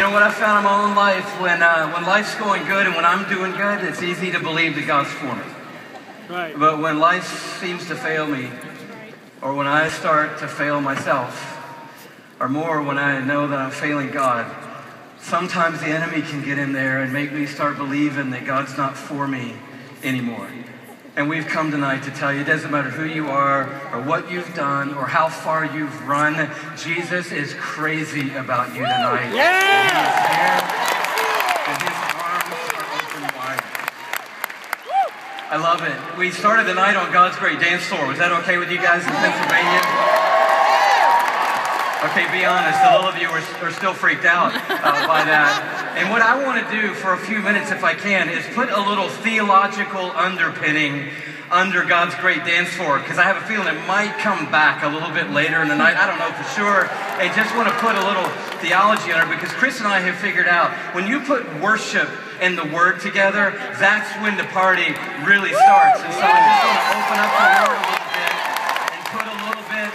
know what I found in my own life? When life's going good and when I'm doing good, it's easy to believe that God's for me. Right. But when life seems to fail me, or when I start to fail myself, or more when I know that I'm failing God, sometimes the enemy can get in there and make me start believing that God's not for me anymore. And we've come tonight to tell you, it doesn't matter who you are or what you've done or how far you've run, Jesus is crazy about you tonight. Yeah! He is here, and his arms are open wide. I love it. We started the night on God's Great Dance Floor. Was that okay with you guys in Pennsylvania? Okay, be honest, a little of you are still freaked out by that. And what I want to do for a few minutes, if I can, is put a little theological underpinning under God's Great Dance Floor, because I have a feeling it might come back a little bit later in the night. I don't know for sure. I just want to put a little theology under it, because Chris and I have figured out when you put worship and the Word together, that's when the party really starts. And so I just want to open up the Word a little bit and put a little bit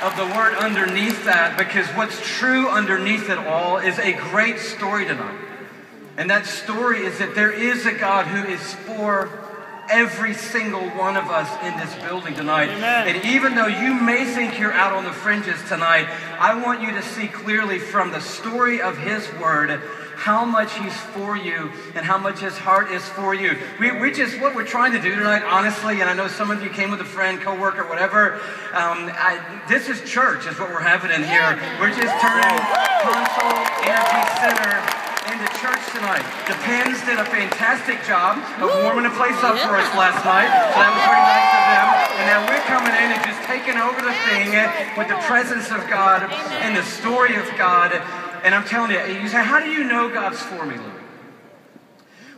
of the Word underneath that, because what's true underneath it all is a great story tonight. And that story is that there is a God who is for every single one of us in this building tonight. Amen. And even though you may think you're out on the fringes tonight, I want you to see clearly from the story of His Word how much He's for you and how much His heart is for you. What we're trying to do tonight, honestly, and I know some of you came with a friend, coworker, whatever, this is church is what we're having in here. We're just turning Consol Energy Center into church tonight. The Pens did a fantastic job of warming the place up for us last night. So that was very nice of them. And now we're coming in and just taking over the thing with the presence of God and the story of God. And I'm telling you say, how do you know God's for me, Louie?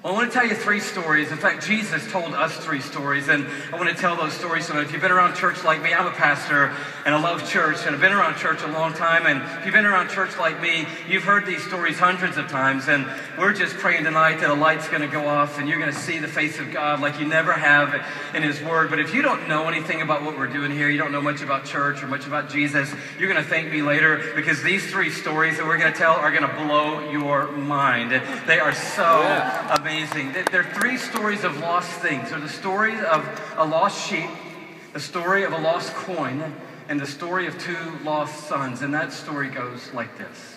Well, I want to tell you 3 stories. In fact, Jesus told us 3 stories, and I want to tell those stories. So if you've been around church like me, I'm a pastor, and I love church, and I've been around church a long time, and if you've been around church like me, you've heard these stories hundreds of times, and we're just praying tonight that a light's going to go off, and you're going to see the face of God like you never have in His Word. But if you don't know anything about what we're doing here, you don't know much about church or much about Jesus, you're going to thank me later, because these 3 stories that we're going to tell are going to blow your mind. They are so amazing. They're 3 stories of lost things. They're the story of a lost sheep, the story of a lost coin, and the story of 2 lost sons. And that story goes like this.